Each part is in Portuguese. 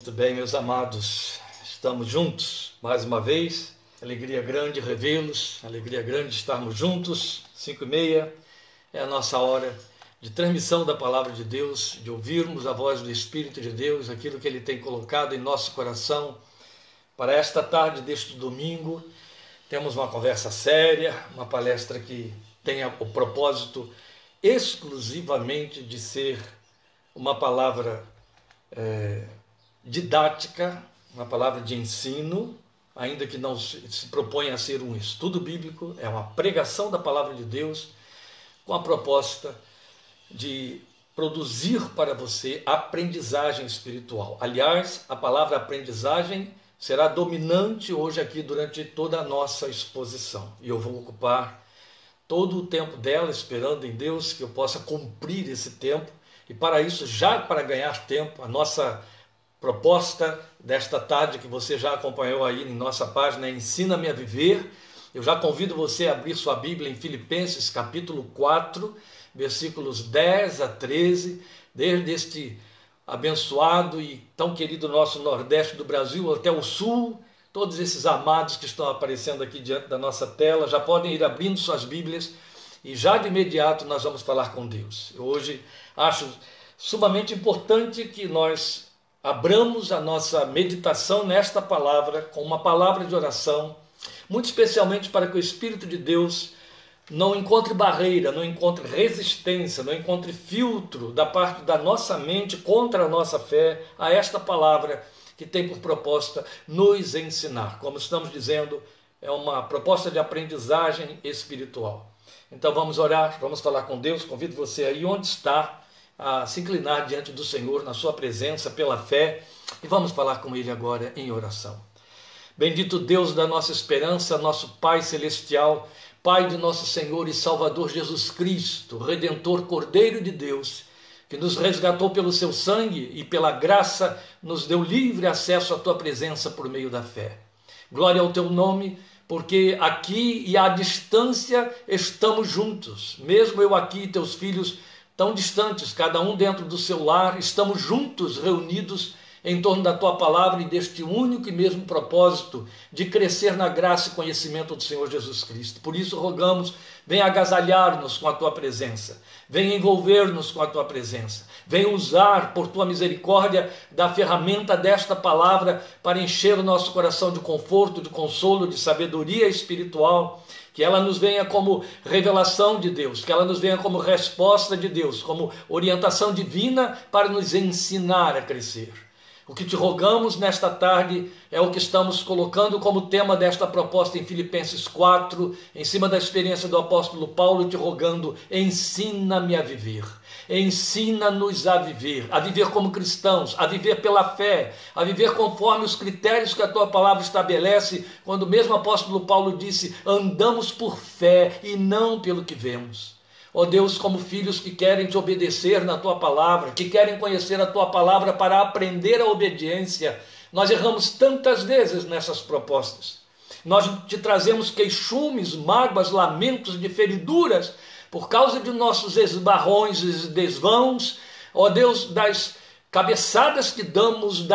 Muito bem, meus amados, estamos juntos mais uma vez, alegria grande revê-los, alegria grande estarmos juntos, 5h30 é a nossa hora de transmissão da Palavra de Deus, de ouvirmos a voz do Espírito de Deus, aquilo que Ele tem colocado em nosso coração. Para esta tarde deste domingo, temos uma conversa séria, uma palestra que tem o propósito exclusivamente de ser uma palavra didática, uma palavra de ensino, ainda que não se proponha a ser um estudo bíblico, é uma pregação da palavra de Deus com a proposta de produzir para você aprendizagem espiritual. Aliás, a palavra aprendizagem será dominante hoje aqui durante toda a nossa exposição. E eu vou ocupar todo o tempo dela esperando em Deus que eu possa cumprir esse tempo. E para isso, já para ganhar tempo, a nossa proposta desta tarde, que você já acompanhou aí em nossa página, Ensina-me a Viver. Eu já convido você a abrir sua Bíblia em Filipenses capítulo 4, versículos 10 a 13, desde este abençoado e tão querido nosso Nordeste do Brasil até o Sul. Todos esses amados que estão aparecendo aqui diante da nossa tela já podem ir abrindo suas Bíblias e já de imediato nós vamos falar com Deus. Eu hoje acho sumamente importante que nós abramos a nossa meditação nesta palavra com uma palavra de oração, muito especialmente para que o Espírito de Deus não encontre barreira, não encontre resistência, não encontre filtro da parte da nossa mente contra a nossa fé a esta palavra que tem por proposta nos ensinar. Como estamos dizendo, é uma proposta de aprendizagem espiritual. Então vamos orar, vamos falar com Deus. Convido você aí onde está a se inclinar diante do Senhor, na sua presença, pela fé, e vamos falar com Ele agora em oração. Bendito Deus da nossa esperança, nosso Pai Celestial, Pai de nosso Senhor e Salvador Jesus Cristo, Redentor Cordeiro de Deus, que nos resgatou pelo seu sangue e pela graça nos deu livre acesso à tua presença por meio da fé. Glória ao teu nome, porque aqui e à distância estamos juntos, mesmo eu aqui e teus filhos tão distantes, cada um dentro do seu lar, estamos juntos, reunidos em torno da tua palavra e deste único e mesmo propósito de crescer na graça e conhecimento do Senhor Jesus Cristo. Por isso rogamos, venha agasalhar-nos com a tua presença, venha envolver-nos com a tua presença, venha usar por tua misericórdia da ferramenta desta palavra para encher o nosso coração de conforto, de consolo, de sabedoria espiritual, que ela nos venha como revelação de Deus, que ela nos venha como resposta de Deus, como orientação divina para nos ensinar a crescer. O que te rogamos nesta tarde é o que estamos colocando como tema desta proposta em Filipenses 4, em cima da experiência do apóstolo Paulo, te rogando, ensina-me a viver. Ensina-nos a viver como cristãos, a viver pela fé, a viver conforme os critérios que a tua palavra estabelece, quando o mesmo apóstolo Paulo disse, andamos por fé e não pelo que vemos. Ó Deus, como filhos que querem te obedecer na tua palavra, que querem conhecer a tua palavra para aprender a obediência, nós erramos tantas vezes nessas propostas. Nós te trazemos queixumes, mágoas, lamentos de feriduras, por causa de nossos esbarrões e desvãos, ó Deus, das cabeçadas que damos,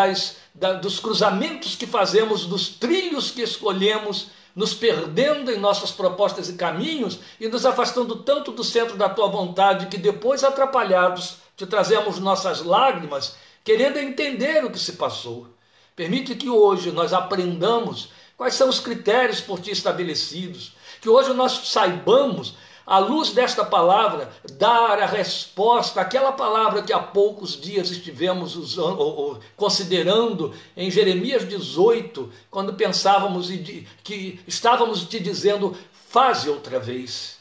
dos cruzamentos que fazemos, dos trilhos que escolhemos, nos perdendo em nossas propostas e caminhos e nos afastando tanto do centro da tua vontade que depois, atrapalhados, te trazemos nossas lágrimas, querendo entender o que se passou. Permite que hoje nós aprendamos quais são os critérios por ti estabelecidos, que hoje nós saibamos, à luz desta palavra, dar a resposta àquela palavra que há poucos dias estivemos usando, considerando em Jeremias 18, quando pensávamos que estávamos te dizendo, faze outra vez.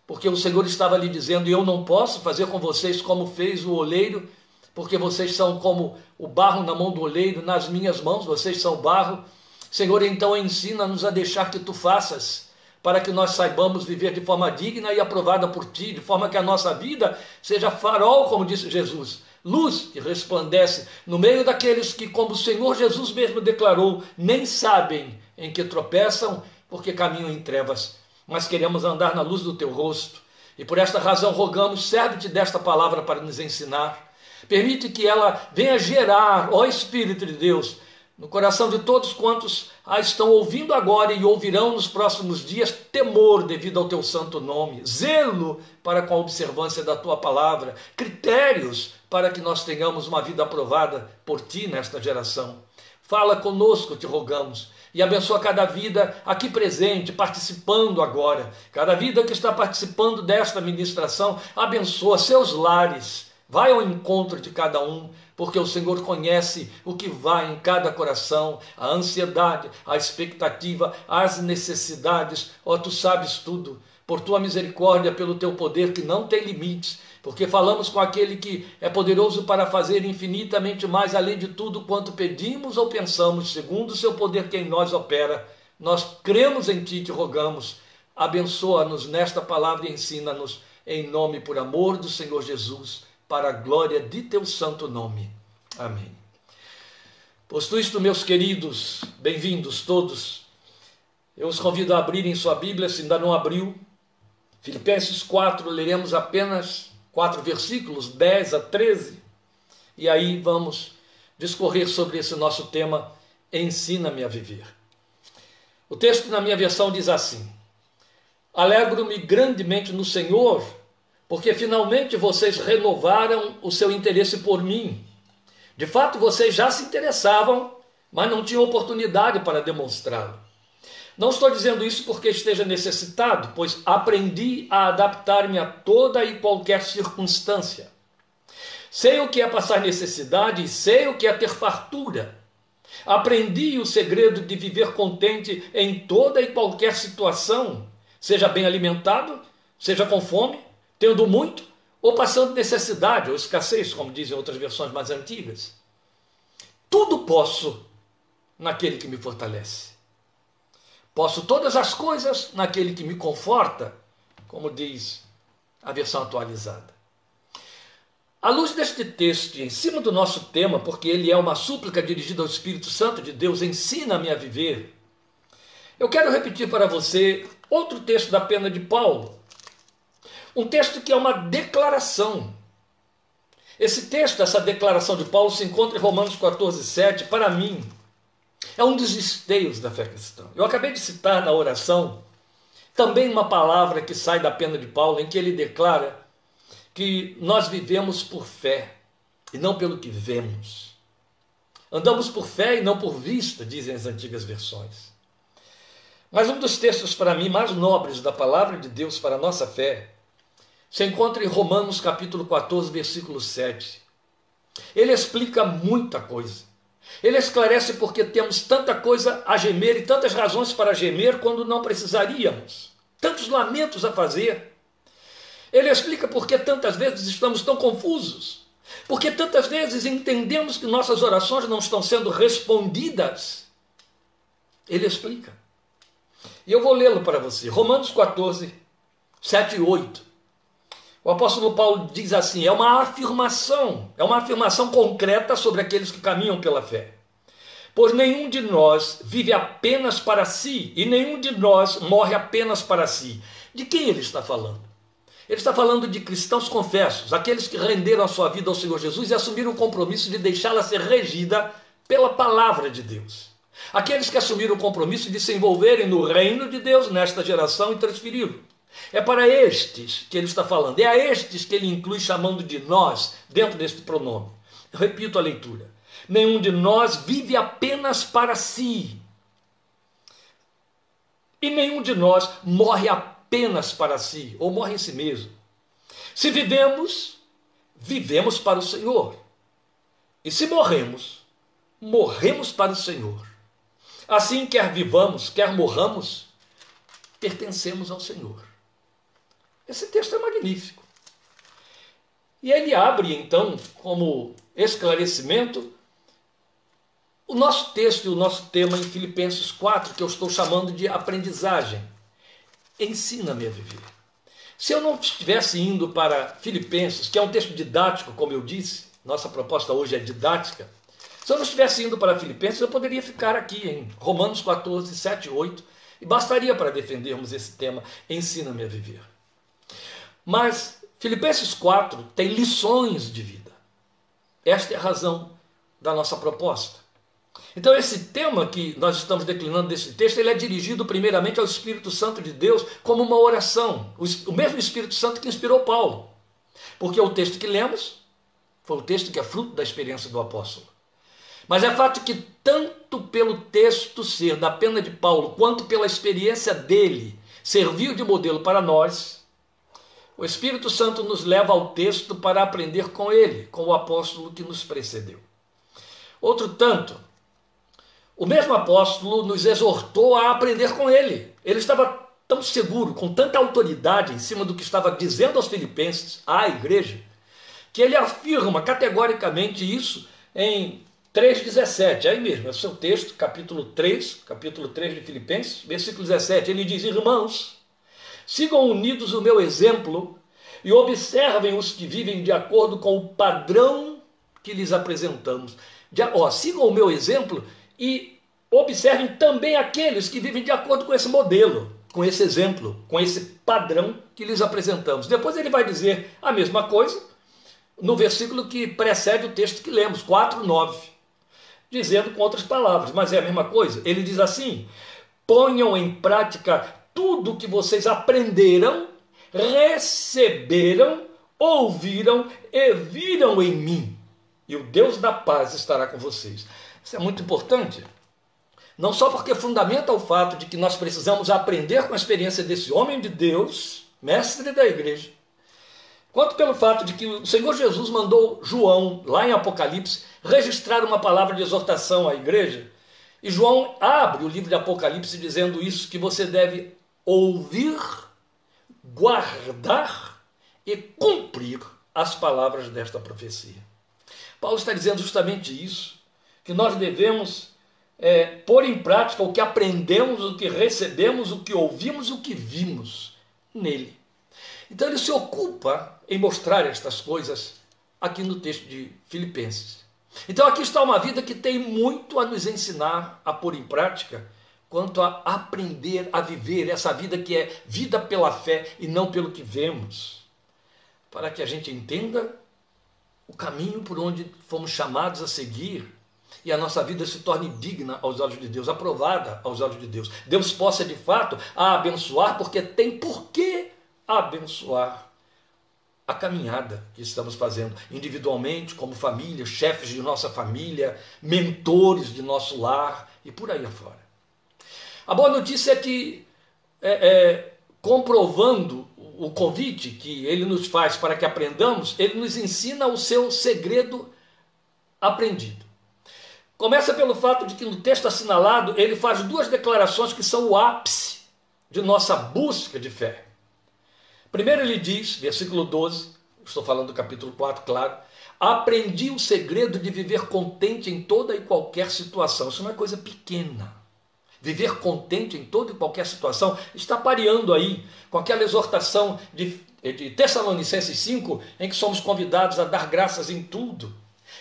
Porque o Senhor estava lhe dizendo, eu não posso fazer com vocês como fez o oleiro, porque vocês são como o barro na mão do oleiro, nas minhas mãos, vocês são barro. Senhor, então ensina-nos a deixar que tu faças, para que nós saibamos viver de forma digna e aprovada por ti, de forma que a nossa vida seja farol, como disse Jesus, luz que resplandece no meio daqueles que, como o Senhor Jesus mesmo declarou, nem sabem em que tropeçam, porque caminham em trevas, mas queremos andar na luz do teu rosto. E por esta razão rogamos, serve-te desta palavra para nos ensinar, Permite que ela venha gerar, ó Espírito de Deus, no coração de todos quantos a estão ouvindo agora e ouvirão nos próximos dias, temor devido ao teu santo nome, zelo para com a observância da tua palavra, critérios para que nós tenhamos uma vida aprovada por ti nesta geração. Fala conosco, te rogamos, e abençoa cada vida aqui presente, participando agora, cada vida que está participando desta ministração, abençoa seus lares, vai ao encontro de cada um, porque o Senhor conhece o que vai em cada coração, a ansiedade, a expectativa, as necessidades. Ó, tu sabes tudo, por tua misericórdia, pelo teu poder que não tem limites, porque falamos com aquele que é poderoso para fazer infinitamente mais além de tudo quanto pedimos ou pensamos, segundo o seu poder que em nós opera. Nós cremos em ti e te rogamos, abençoa-nos nesta palavra e ensina-nos, em nome e por amor do Senhor Jesus, para a glória de teu santo nome. Amém. Posto isto, meus queridos, bem-vindos todos. Eu os convido a abrirem sua Bíblia, se ainda não abriu. Filipenses 4, leremos apenas 4 versículos, 10 a 13. E aí vamos discorrer sobre esse nosso tema, ensina-me a viver. O texto na minha versão diz assim: alegro-me grandemente no Senhor, porque finalmente vocês renovaram o seu interesse por mim. De fato, vocês já se interessavam, mas não tinham oportunidade para demonstrá-lo. Não estou dizendo isso porque esteja necessitado, pois aprendi a adaptar-me a toda e qualquer circunstância. Sei o que é passar necessidade e sei o que é ter fartura. Aprendi o segredo de viver contente em toda e qualquer situação, seja bem alimentado, seja com fome, tendo muito, ou passando necessidade ou escassez, como dizem outras versões mais antigas. Tudo posso naquele que me fortalece. Posso todas as coisas naquele que me conforta, como diz a versão atualizada. À luz deste texto, em cima do nosso tema, porque ele é uma súplica dirigida ao Espírito Santo de Deus, ensina-me a viver, eu quero repetir para você outro texto da pena de Paulo. Um texto que é uma declaração. Esse texto, essa declaração de Paulo, se encontra em Romanos 14, 7. Para mim, é um dos esteios da fé cristã. Eu acabei de citar na oração também uma palavra que sai da pena de Paulo, em que ele declara que nós vivemos por fé e não pelo que vemos. Andamos por fé e não por vista, dizem as antigas versões. Mas um dos textos para mim mais nobres da palavra de Deus para a nossa fé se encontra em Romanos capítulo 14, versículo 7. Ele explica muita coisa. Ele esclarece porque temos tanta coisa a gemer e tantas razões para gemer quando não precisaríamos. Tantos lamentos a fazer. Ele explica porque tantas vezes estamos tão confusos. Porque tantas vezes entendemos que nossas orações não estão sendo respondidas. Ele explica. E eu vou lê-lo para você. Romanos 14, 7 e 8. O apóstolo Paulo diz assim, é uma afirmação concreta sobre aqueles que caminham pela fé. Pois nenhum de nós vive apenas para si, e nenhum de nós morre apenas para si. De quem ele está falando? Ele está falando de cristãos confessos, aqueles que renderam a sua vida ao Senhor Jesus e assumiram o compromisso de deixá-la ser regida pela palavra de Deus. Aqueles que assumiram o compromisso de se envolverem no reino de Deus nesta geração e transferi-lo. É para estes que ele está falando, é a estes que ele inclui chamando de nós dentro deste pronome. Eu repito a leitura. Nenhum de nós vive apenas para si. E nenhum de nós morre apenas para si, ou morre em si mesmo. Se vivemos, vivemos para o Senhor. E se morremos, morremos para o Senhor. Assim, quer vivamos, quer morramos, pertencemos ao Senhor. Esse texto é magnífico. E ele abre, então, como esclarecimento, o nosso texto e o nosso tema em Filipenses 4, que eu estou chamando de aprendizagem. Ensina-me a viver. Se eu não estivesse indo para Filipenses, que é um texto didático, como eu disse, nossa proposta hoje é didática, se eu não estivesse indo para Filipenses, eu poderia ficar aqui em Romanos 14, 7 e 8, e bastaria para defendermos esse tema, ensina-me a viver. Mas Filipenses 4 tem lições de vida. Esta é a razão da nossa proposta. Então esse tema que nós estamos declinando desse texto, ele é dirigido primeiramente ao Espírito Santo de Deus como uma oração. O mesmo Espírito Santo que inspirou Paulo. Porque o texto que lemos foi o texto que é fruto da experiência do apóstolo. Mas é fato que tanto pelo texto ser da pena de Paulo, quanto pela experiência dele, serviu de modelo para nós, o Espírito Santo nos leva ao texto para aprender com ele, com o apóstolo que nos precedeu. Outro tanto, o mesmo apóstolo nos exortou a aprender com ele. Ele estava tão seguro, com tanta autoridade em cima do que estava dizendo aos filipenses, à igreja, que ele afirma categoricamente isso em 3,17, aí mesmo, é o seu texto, capítulo 3 de Filipenses, versículo 17, ele diz: irmãos, sigam unidos o meu exemplo e observem os que vivem de acordo com o padrão que lhes apresentamos. Sigam o meu exemplo e observem também aqueles que vivem de acordo com esse modelo, com esse exemplo, com esse padrão que lhes apresentamos. Depois ele vai dizer a mesma coisa no versículo que precede o texto que lemos, 4:9, dizendo com outras palavras, mas é a mesma coisa. Ele diz assim: ponham em prática tudo o que vocês aprenderam, receberam, ouviram e viram em mim, e o Deus da paz estará com vocês. Isso é muito importante, não só porque fundamenta o fato de que nós precisamos aprender com a experiência desse homem de Deus, mestre da igreja, quanto pelo fato de que o Senhor Jesus mandou João, lá em Apocalipse, registrar uma palavra de exortação à igreja, e João abre o livro de Apocalipse dizendo isso, que você deve ouvir, guardar e cumprir as palavras desta profecia. Paulo está dizendo justamente isso, que nós devemos pôr em prática o que aprendemos, o que recebemos, o que ouvimos, o que vimos nele. Então ele se ocupa em mostrar estas coisas aqui no texto de Filipenses. Então aqui está uma vida que tem muito a nos ensinar a pôr em prática, quanto a aprender a viver essa vida que é vida pela fé e não pelo que vemos, para que a gente entenda o caminho por onde fomos chamados a seguir e a nossa vida se torne digna aos olhos de Deus, aprovada aos olhos de Deus. Deus possa de fato a abençoar, porque tem por que abençoar a caminhada que estamos fazendo individualmente, como família, chefes de nossa família, mentores de nosso lar e por aí afora. A boa notícia é que, comprovando o convite que ele nos faz para que aprendamos, ele nos ensina o seu segredo aprendido. Começa pelo fato de que no texto assinalado ele faz duas declarações que são o ápice de nossa busca de fé. Primeiro ele diz, versículo 12, estou falando do capítulo 4, claro: aprendi o segredo de viver contente em toda e qualquer situação. Isso não é coisa pequena. Viver contente em toda e qualquer situação está pareando aí com aquela exortação de Tessalonicenses 5, em que somos convidados a dar graças em tudo.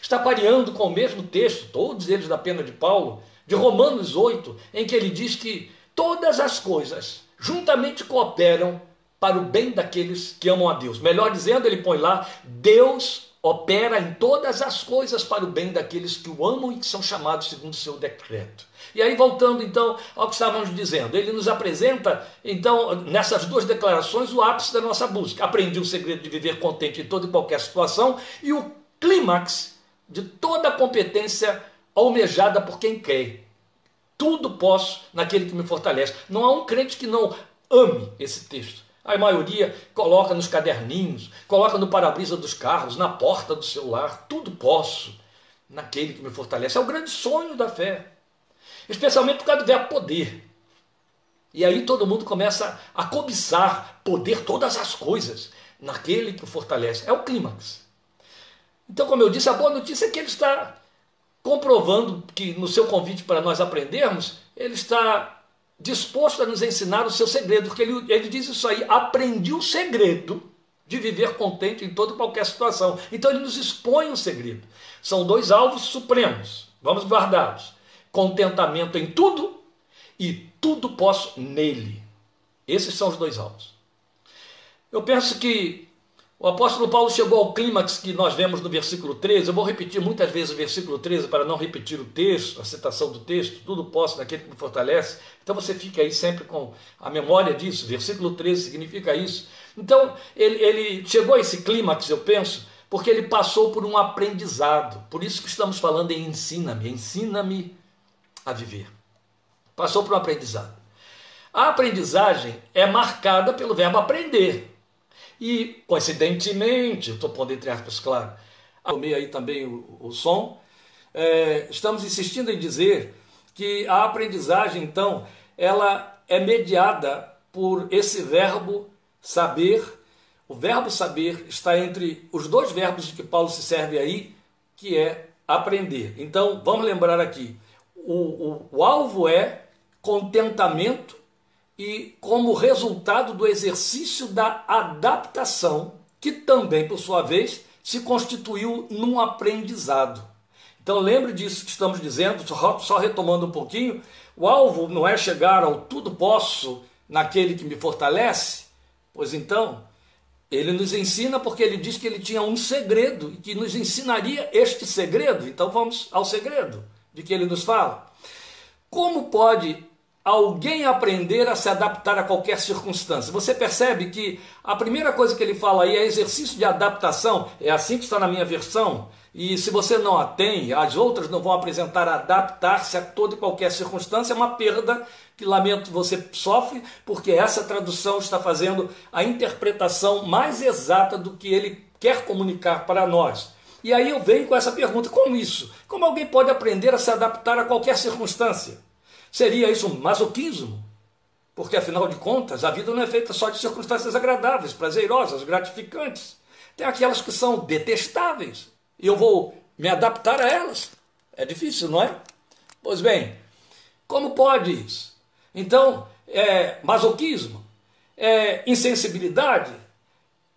Está pareando com o mesmo texto, todos eles da pena de Paulo, de Romanos 8, em que ele diz que todas as coisas juntamente cooperam para o bem daqueles que amam a Deus. Melhor dizendo, ele põe lá: Deus opera em todas as coisas para o bem daqueles que o amam e que são chamados segundo o seu decreto. E aí, voltando então ao que estávamos dizendo, ele nos apresenta então nessas duas declarações o ápice da nossa busca. Aprendi o segredo de viver contente em toda e qualquer situação e o clímax de toda a competência almejada por quem crê. Tudo posso naquele que me fortalece. Não há um crente que não ame esse texto. A maioria coloca nos caderninhos, coloca no para-brisa dos carros, na porta do celular. Tudo posso naquele que me fortalece. É o grande sonho da fé, especialmente por causa do verbo poder. E aí todo mundo começa a cobiçar poder, todas as coisas, naquele que o fortalece. É o clímax. Então, como eu disse, a boa notícia é que ele está comprovando que no seu convite para nós aprendermos, ele está disposto a nos ensinar o seu segredo, porque ele diz isso aí: aprendi o segredo de viver contente em toda e qualquer situação. Então ele nos expõe um segredo. São dois alvos supremos, vamos guardá-los: contentamento em tudo e tudo posso nele. Esses são os dois alvos. Eu penso que O apóstolo Paulo chegou ao clímax que nós vemos no versículo 13. Eu vou repetir muitas vezes o versículo 13 para não repetir o texto, a citação do texto. Tudo posso naquele que me fortalece. Então você fica aí sempre com a memória disso. Versículo 13 significa isso. Então ele chegou a esse clímax, eu penso, porque ele passou por um aprendizado. Por isso que estamos falando em ensina-me. Ensina-me a viver. Passou por um aprendizado. A aprendizagem é marcada pelo verbo aprender. E, coincidentemente, estou pondo entre aspas, claro, tomei aí também o som, estamos insistindo em dizer que a aprendizagem, então, ela é mediada por esse verbo saber. O verbo saber está entre os dois verbos de que Paulo se serve aí, que é aprender. Então, vamos lembrar aqui, o alvo é contentamento, e como resultado do exercício da adaptação, que também, por sua vez, se constituiu num aprendizado. Então lembre disso que estamos dizendo, só retomando um pouquinho, o alvo não é chegar ao tudo posso naquele que me fortalece, pois então, ele nos ensina porque ele diz que ele tinha um segredo e que nos ensinaria este segredo. Então vamos ao segredo de que ele nos fala. Como pode alguém aprender a se adaptar a qualquer circunstância? Você percebe que a primeira coisa que ele fala aí é exercício de adaptação, é assim que está na minha versão, e se você não a tem, as outras não vão apresentar adaptar-se a toda e qualquer circunstância, é uma perda que lamento você sofre, porque essa tradução está fazendo a interpretação mais exata do que ele quer comunicar para nós. E aí eu venho com essa pergunta, como isso? Como alguém pode aprender a se adaptar a qualquer circunstância? Seria isso um masoquismo? Porque, afinal de contas, a vida não é feita só de circunstâncias agradáveis, prazerosas, gratificantes. Tem aquelas que são detestáveis. E eu vou me adaptar a elas. É difícil, não é? Pois bem, como pode isso? Então, é masoquismo? É insensibilidade?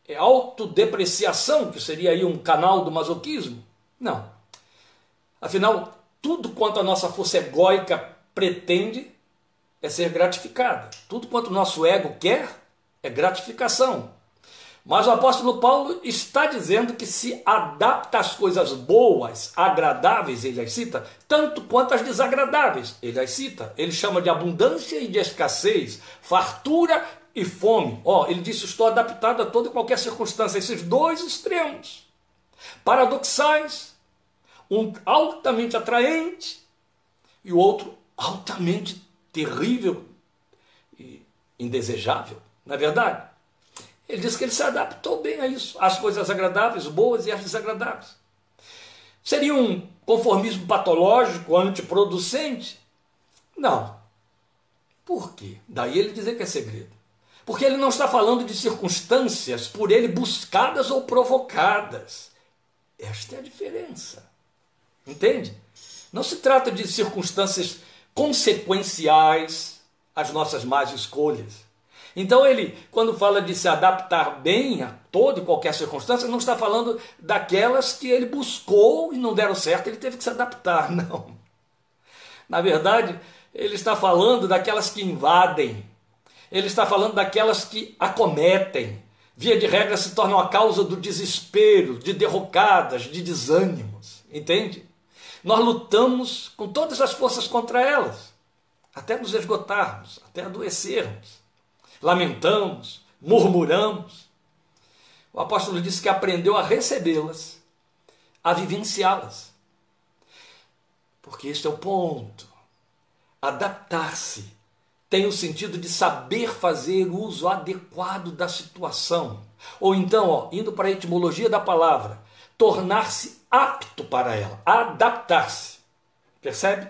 É autodepreciação, que seria aí um canal do masoquismo? Não. Afinal, tudo quanto a nossa força egóica pretende é ser gratificada. Tudo quanto o nosso ego quer é gratificação. Mas o apóstolo Paulo está dizendo que se adapta às coisas boas, agradáveis, ele as cita, tanto quanto às desagradáveis, ele as cita. Ele chama de abundância e de escassez, fartura e fome. Ele disse, estou adaptado a toda e qualquer circunstância. Esses dois extremos, paradoxais, um altamente atraente e o outro altamente terrível e indesejável, não é verdade? Ele diz que ele se adaptou bem a isso, às coisas agradáveis, boas e às desagradáveis. Seria um conformismo patológico, antiproducente? Não. Por quê? Daí ele dizer que é segredo. Porque ele não está falando de circunstâncias por ele buscadas ou provocadas. Esta é a diferença. Entende? Não se trata de circunstâncias consequenciais às nossas más escolhas. Então ele, quando fala de se adaptar bem a toda e qualquer circunstância, não está falando daquelas que ele buscou e não deram certo, ele teve que se adaptar, não. Na verdade, ele está falando daquelas que invadem, ele está falando daquelas que acometem, via de regra se tornam a causa do desespero, de derrocadas, de desânimos, entende? Nós lutamos com todas as forças contra elas, até nos esgotarmos, até adoecermos. Lamentamos, murmuramos. O apóstolo disse que aprendeu a recebê-las, a vivenciá-las. Porque este é o ponto. Adaptar-se tem o sentido de saber fazer uso adequado da situação. Ou então, indo para a etimologia da palavra, tornar-se apto para ela, adaptar-se. Percebe?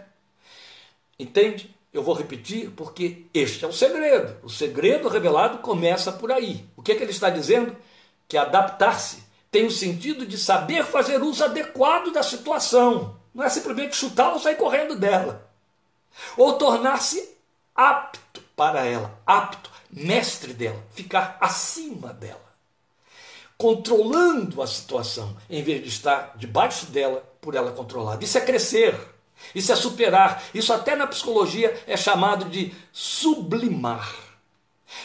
Entende? Eu vou repetir porque este é o segredo. O segredo revelado começa por aí. O que é que ele está dizendo? Que adaptar-se tem o sentido de saber fazer uso adequado da situação. Não é simplesmente chutar ou sair correndo dela. Ou tornar-se apto para ela, apto, mestre dela, ficar acima dela, controlando a situação, em vez de estar debaixo dela, por ela controlada. Isso é crescer, isso é superar, isso até na psicologia é chamado de sublimar.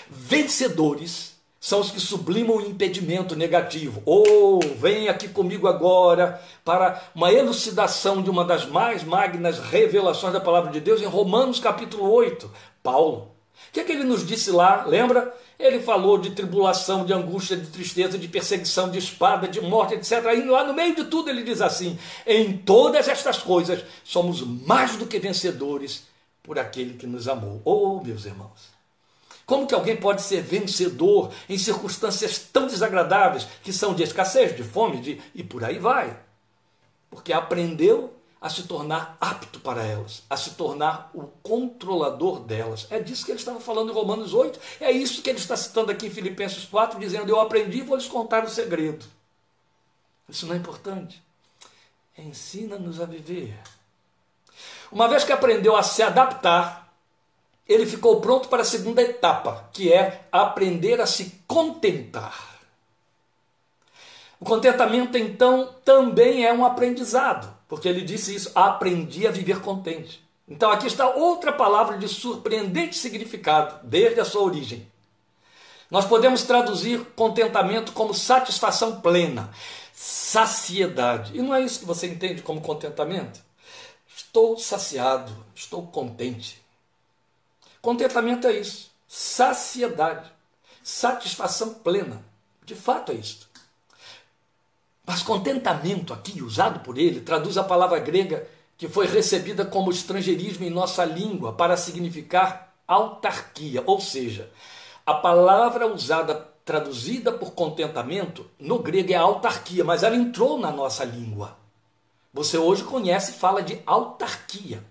Vencedores são os que sublimam o impedimento negativo. Ou vem aqui comigo agora para uma elucidação de uma das mais magnas revelações da palavra de Deus em Romanos capítulo 8. Paulo. O que é que ele nos disse lá? Lembra? Ele falou de tribulação, de angústia, de tristeza, de perseguição, de espada, de morte, etc. Aí lá no meio de tudo ele diz assim: em todas estas coisas somos mais do que vencedores por aquele que nos amou. Oh, meus irmãos, como que alguém pode ser vencedor em circunstâncias tão desagradáveis, que são de escassez, de fome, e por aí vai? Porque aprendeu a se tornar apto para elas, a se tornar o controlador delas. É disso que ele estava falando em Romanos 8, é isso que ele está citando aqui em Filipenses 4, dizendo: eu aprendi e vou lhes contar o segredo. Isso não é importante? Ensina-nos a viver. Uma vez que aprendeu a se adaptar, ele ficou pronto para a segunda etapa, que é aprender a se contentar. O contentamento, então, também é um aprendizado, porque ele disse isso: aprendi a viver contente. Então aqui está outra palavra de surpreendente significado, desde a sua origem. Nós podemos traduzir contentamento como satisfação plena, saciedade. E não é isso que você entende como contentamento? Estou saciado, estou contente. Contentamento é isso, saciedade, satisfação plena, de fato é isso. Mas contentamento aqui, usado por ele, traduz a palavra grega que foi recebida como estrangeirismo em nossa língua para significar autarquia, ou seja, a palavra usada, traduzida por contentamento, no grego é autarquia, mas ela entrou na nossa língua. Você hoje conhece e fala de autarquia,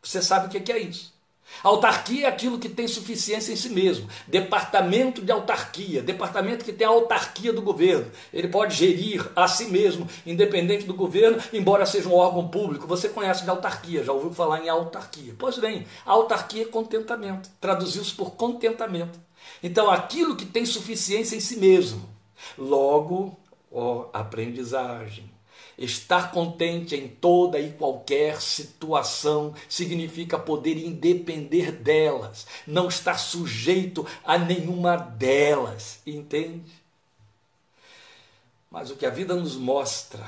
você sabe o que é isso. Autarquia é aquilo que tem suficiência em si mesmo. Departamento de autarquia, departamento que tem a autarquia do governo. Ele pode gerir a si mesmo, independente do governo, embora seja um órgão público. Você conhece de autarquia, já ouviu falar em autarquia. Pois bem, autarquia é contentamento. Traduziu-se por contentamento. Então, aquilo que tem suficiência em si mesmo. Logo, aprendizagem. Estar contente em toda e qualquer situação significa poder independer delas, não estar sujeito a nenhuma delas, entende? Mas o que a vida nos mostra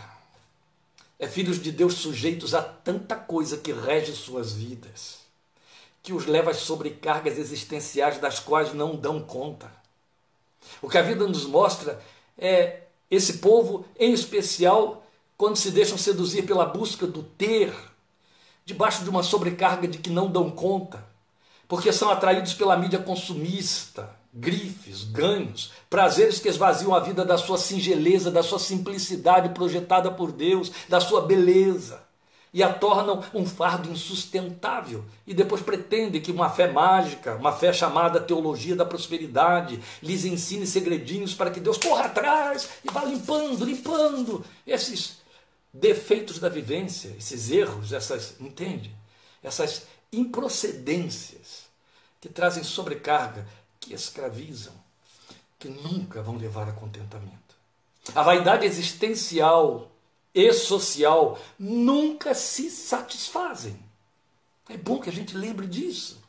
é filhos de Deus sujeitos a tanta coisa que rege suas vidas, que os leva às sobrecargas existenciais das quais não dão conta. O que a vida nos mostra é esse povo, em especial, quando se deixam seduzir pela busca do ter, debaixo de uma sobrecarga de que não dão conta, porque são atraídos pela mídia consumista, grifes, ganhos, prazeres que esvaziam a vida da sua singeleza, da sua simplicidade projetada por Deus, da sua beleza, e a tornam um fardo insustentável, e depois pretendem que uma fé mágica, uma fé chamada teologia da prosperidade, lhes ensine segredinhos para que Deus corra atrás e vá limpando esses defeitos da vivência, esses erros, essas improcedências que trazem sobrecarga, que escravizam, que nunca vão levar a contentamento. A vaidade existencial e social nunca se satisfazem. É bom que a gente lembre disso.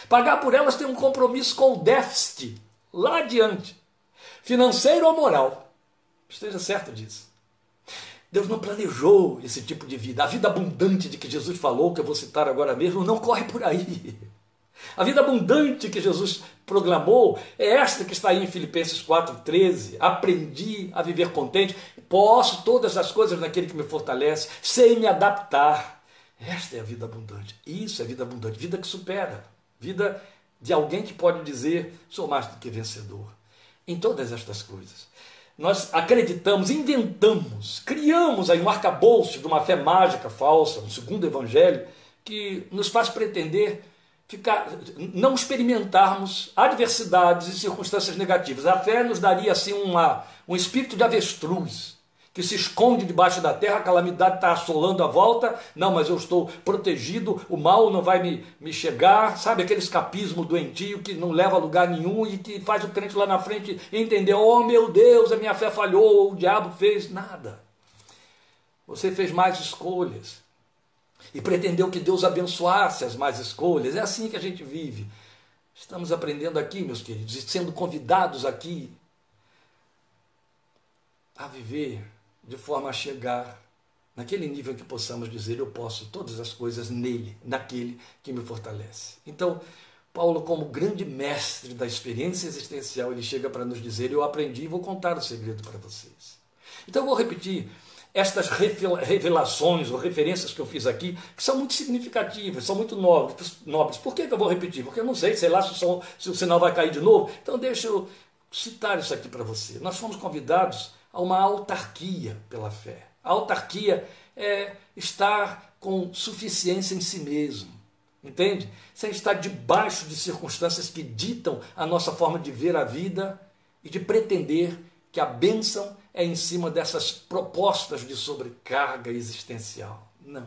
Pagar por elas tem um compromisso com o déficit lá adiante, financeiro ou moral. Esteja certo disso. Deus não planejou esse tipo de vida. A vida abundante de que Jesus falou, que eu vou citar agora mesmo, não corre por aí. A vida abundante que Jesus proclamou é esta que está aí em Filipenses 4,13. Aprendi a viver contente, posso todas as coisas naquele que me fortalece, sei me adaptar. Esta é a vida abundante. Isso é vida abundante, vida que supera. Vida de alguém que pode dizer: sou mais do que vencedor. Em todas estas coisas. Nós acreditamos, inventamos, criamos aí um arcabouço de uma fé mágica falsa, um segundo evangelho, que nos faz pretender não experimentarmos adversidades e circunstâncias negativas. A fé nos daria assim um espírito de avestruz, que se esconde debaixo da terra, a calamidade está assolando a volta, não, mas eu estou protegido, o mal não vai me chegar, sabe, aquele escapismo doentio que não leva a lugar nenhum e que faz o crente lá na frente entender: oh meu Deus, a minha fé falhou, o diabo fez nada. Você fez mais escolhas e pretendeu que Deus abençoasse as más escolhas. É assim que a gente vive, Estamos aprendendo aqui, meus queridos, e sendo convidados aqui a viver de forma a chegar naquele nível que possamos dizer: eu posso todas as coisas nele, naquele que me fortalece. Então, Paulo, como grande mestre da experiência existencial, ele chega para nos dizer: eu aprendi e vou contar o segredo para vocês. Então eu vou repetir estas revelações ou referências que eu fiz aqui, que são muito significativas, são muito nobres. Por que eu vou repetir? Porque eu não sei lá se o sinal vai cair de novo. Então deixa eu citar isso aqui para você. Nós fomos convidados a uma autarquia pela fé. A autarquia é estar com suficiência em si mesmo, entende? Sem estar debaixo de circunstâncias que ditam a nossa forma de ver a vida e de pretender que a bênção é em cima dessas propostas de sobrecarga existencial. Não.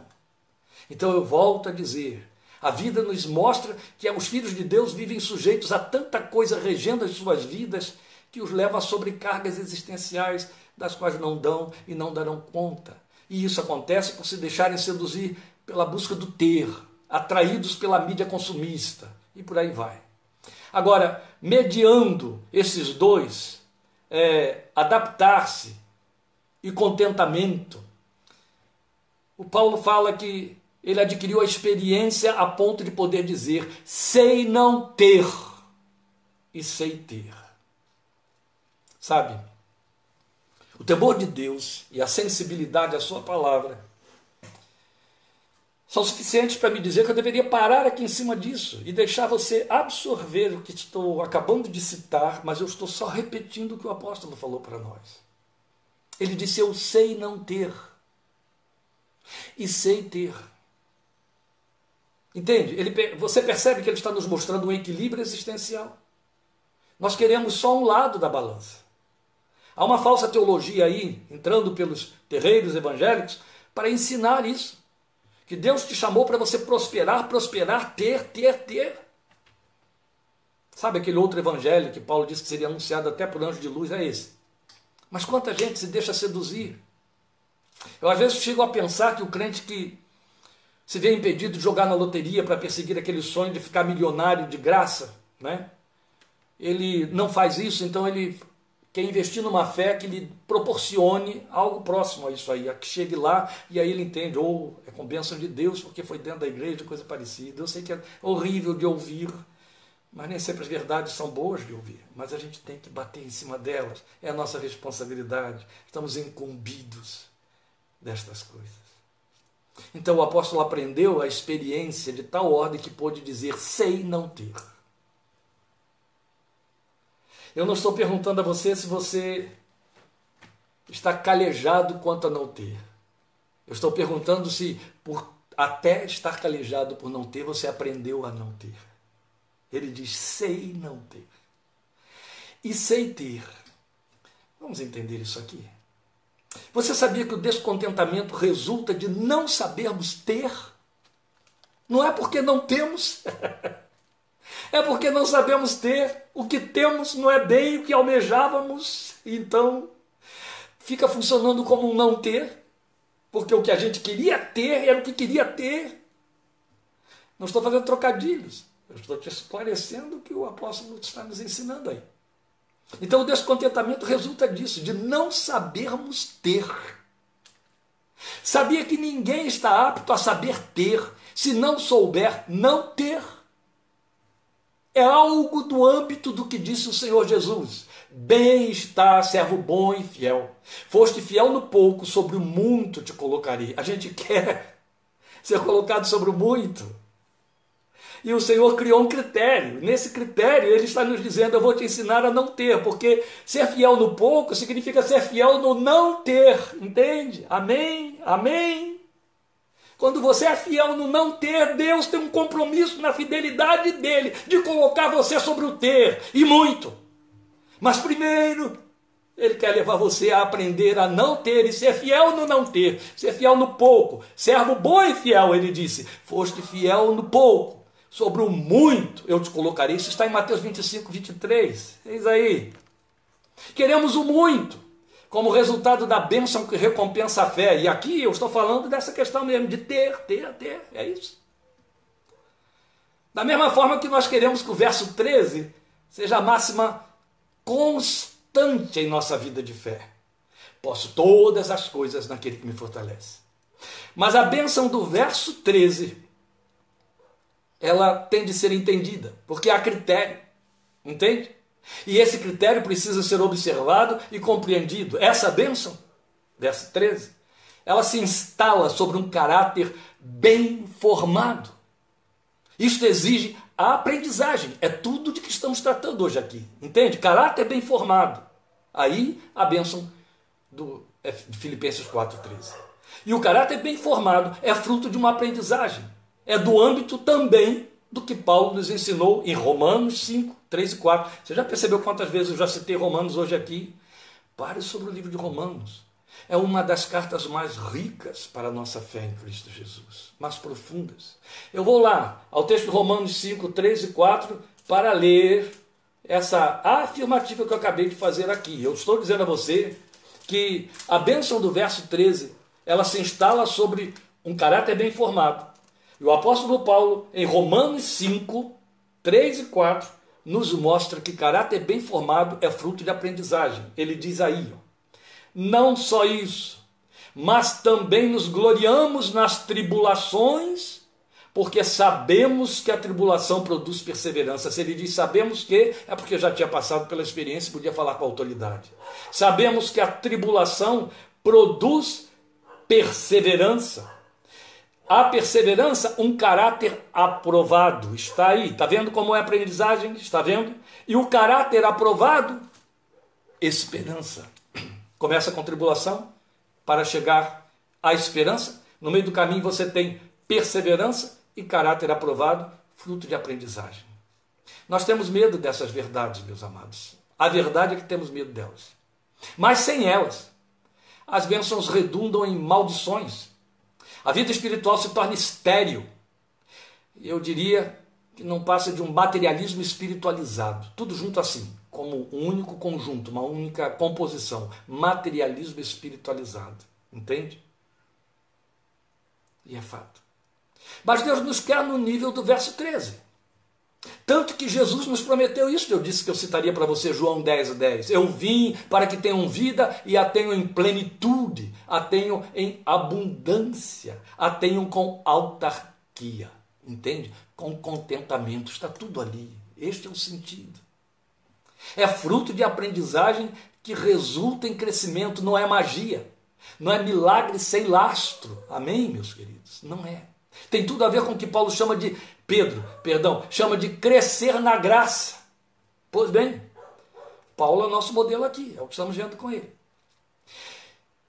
Então eu volto a dizer, a vida nos mostra que os filhos de Deus vivem sujeitos a tanta coisa regendo as suas vidas que os leva a sobrecargas existenciais das quais não dão e não darão conta. E isso acontece por se deixarem seduzir pela busca do ter, atraídos pela mídia consumista, e por aí vai. Agora, mediando esses dois, adaptar-se e contentamento, o Paulo fala que ele adquiriu a experiência a ponto de poder dizer: sei não ter e sei ter. Sabe, o temor de Deus e a sensibilidade à sua palavra são suficientes para me dizer que eu deveria parar aqui em cima disso e deixar você absorver o que estou acabando de citar, mas eu estou só repetindo o que o apóstolo falou para nós. Ele disse: eu sei não ter e sei ter. Entende? Você percebe que ele está nos mostrando um equilíbrio existencial. Nós queremos só um lado da balança. Há uma falsa teologia aí, entrando pelos terreiros evangélicos, para ensinar isso. Que Deus te chamou para você prosperar, ter. Sabe aquele outro evangelho que Paulo disse que seria anunciado até por anjo de luz? É esse. Mas quanta gente se deixa seduzir. Eu às vezes chego a pensar que o crente que se vê impedido de jogar na loteria para perseguir aquele sonho de ficar milionário de graça, né? Ele não faz isso, então ele quer investir numa fé que lhe proporcione algo próximo a isso aí, a que chegue lá e aí ele entende: ou é com bênção de Deus porque foi dentro da igreja, coisa parecida. Eu sei que é horrível de ouvir, mas nem sempre as verdades são boas de ouvir, mas a gente tem que bater em cima delas, é a nossa responsabilidade, estamos incumbidos destas coisas. Então o apóstolo aprendeu a experiência de tal ordem que pôde dizer: sei não ter. Eu não estou perguntando a você se você está calejado quanto a não ter. Eu estou perguntando se, por até estar calejado por não ter, você aprendeu a não ter. Ele diz: sei não ter. E sei ter. Vamos entender isso aqui. Você sabia que o descontentamento resulta de não sabermos ter? Não é porque não temos. É porque não sabemos ter. O que temos não é bem o que almejávamos. Então, fica funcionando como um não ter. Porque o que a gente queria ter era o que queria ter. Não estou fazendo trocadilhos. Eu estou te esclarecendo o que o apóstolo está nos ensinando aí. Então, o descontentamento resulta disso, de não sabermos ter. Sabia que ninguém está apto a saber ter se não souber não ter? É algo do âmbito do que disse o Senhor Jesus. Bem está, servo bom e fiel. Foste fiel no pouco, sobre o muito te colocarei. A gente quer ser colocado sobre o muito. E o Senhor criou um critério. Nesse critério, Ele está nos dizendo: eu vou te ensinar a não ter. Porque ser fiel no pouco significa ser fiel no não ter. Entende? Amém? Amém? Quando você é fiel no não ter, Deus tem um compromisso na fidelidade dEle de colocar você sobre o ter, e muito. Mas primeiro, Ele quer levar você a aprender a não ter e ser fiel no não ter, ser fiel no pouco. Servo bom e fiel, Ele disse: foste fiel no pouco, sobre o muito eu te colocarei. Isso está em Mateus 25, 23. Eis aí. Queremos o muito como resultado da bênção que recompensa a fé. E aqui eu estou falando dessa questão mesmo de ter. É isso. Da mesma forma que nós queremos que o verso 13 seja a máxima constante em nossa vida de fé. Posso todas as coisas naquele que me fortalece. Mas a bênção do verso 13, ela tem de ser entendida, porque há critério, entende? E esse critério precisa ser observado e compreendido. Essa bênção, verso 13, ela se instala sobre um caráter bem formado. Isto exige a aprendizagem. É tudo de que estamos tratando hoje aqui. Entende? Caráter bem formado. Aí a bênção de Filipenses 4,13. E o caráter bem formado é fruto de uma aprendizagem. É do âmbito também do que Paulo nos ensinou em Romanos 5, 3 e 4. Você já percebeu quantas vezes eu já citei Romanos hoje aqui? Pare sobre o livro de Romanos. É uma das cartas mais ricas para a nossa fé em Cristo Jesus, mais profundas. Eu vou lá ao texto de Romanos 5, 3 e 4 para ler essa afirmativa que eu acabei de fazer aqui. Eu estou dizendo a você que a bênção do verso 13, ela se instala sobre um caráter bem formado. E o apóstolo Paulo, em Romanos 5, 3 e 4, nos mostra que caráter bem formado é fruto de aprendizagem. Ele diz aí, não só isso, mas também nos gloriamos nas tribulações, porque sabemos que a tribulação produz perseverança. Se ele diz sabemos que, é porque já tinha passado pela experiência e podia falar com autoridade. Sabemos que a tribulação produz perseverança. A perseverança, um caráter aprovado. Está aí, está vendo como é a aprendizagem? Está vendo? E o caráter aprovado, esperança. Começa com tribulação para chegar à esperança. No meio do caminho você tem perseverança e caráter aprovado, fruto de aprendizagem. Nós temos medo dessas verdades, meus amados. A verdade é que temos medo delas. Mas sem elas, as bênçãos redundam em maldições. A vida espiritual se torna estéril. Eu diria que não passa de um materialismo espiritualizado. Tudo junto assim, como um único conjunto, uma única composição. Materialismo espiritualizado. Entende? E é fato. Mas Deus nos quer no nível do verso 13. Tanto que Jesus nos prometeu isso. Eu disse que eu citaria para você João 10:10. Eu vim para que tenham vida e a tenham em plenitude, a tenham em abundância, a tenham com autarquia. Entende? Com contentamento. Está tudo ali. Este é o sentido. É fruto de aprendizagem que resulta em crescimento. Não é magia. Não é milagre sem lastro. Amém, meus queridos? Não é. Tem tudo a ver com o que Paulo chama de, chama de crescer na graça. Pois bem, Paulo é o nosso modelo aqui, é o que estamos vendo com ele.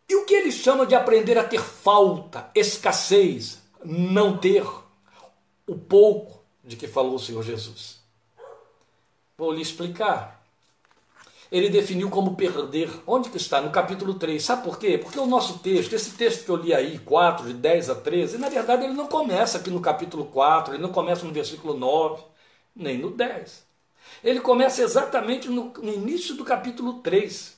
E o que ele chama de aprender a ter falta, escassez, não ter o pouco de que falou o Senhor Jesus? Vou lhe explicar. Ele definiu como perder. Onde que está? No capítulo 3. Sabe por quê? Porque o nosso texto, esse texto que eu li aí, 4, de 10 a 13, na verdade ele não começa aqui no capítulo 4, ele não começa no versículo 9, nem no 10. Ele começa exatamente no início do capítulo 3.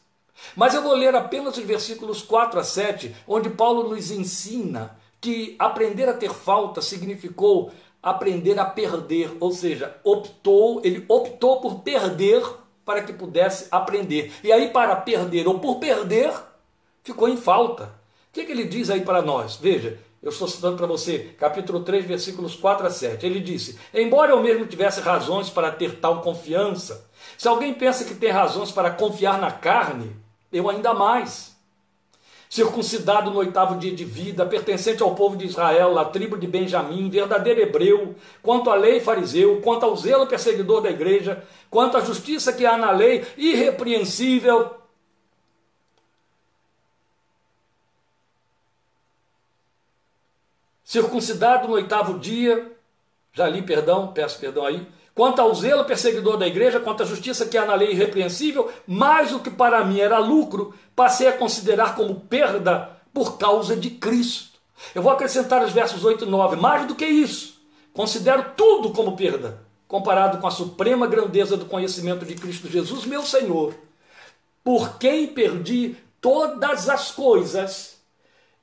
Mas eu vou ler apenas os versículos 4 a 7, onde Paulo nos ensina que aprender a ter falta significou aprender a perder, ou seja, ele optou por perder para que pudesse aprender. E aí, para perder ou por perder, ficou em falta. O que ele diz aí para nós? Veja, eu estou citando para você, capítulo 3, versículos 4 a 7. Ele disse, embora eu mesmo tivesse razões para ter tal confiança, se alguém pensa que tem razões para confiar na carne, eu ainda mais. Circuncidado no 8º dia de vida, pertencente ao povo de Israel, da tribo de Benjamim, verdadeiro hebreu, quanto à lei fariseu, quanto ao zelo perseguidor da igreja, quanto à justiça que há na lei, irrepreensível. Circuncidado no 8º dia, peço perdão aí, quanto ao zelo perseguidor da igreja, quanto à justiça que há na lei irrepreensível, mais o que para mim era lucro, passei a considerar como perda por causa de Cristo. Eu vou acrescentar os versos 8 e 9. Mais do que isso, considero tudo como perda, comparado com a suprema grandeza do conhecimento de Cristo Jesus, meu Senhor, por quem perdi todas as coisas,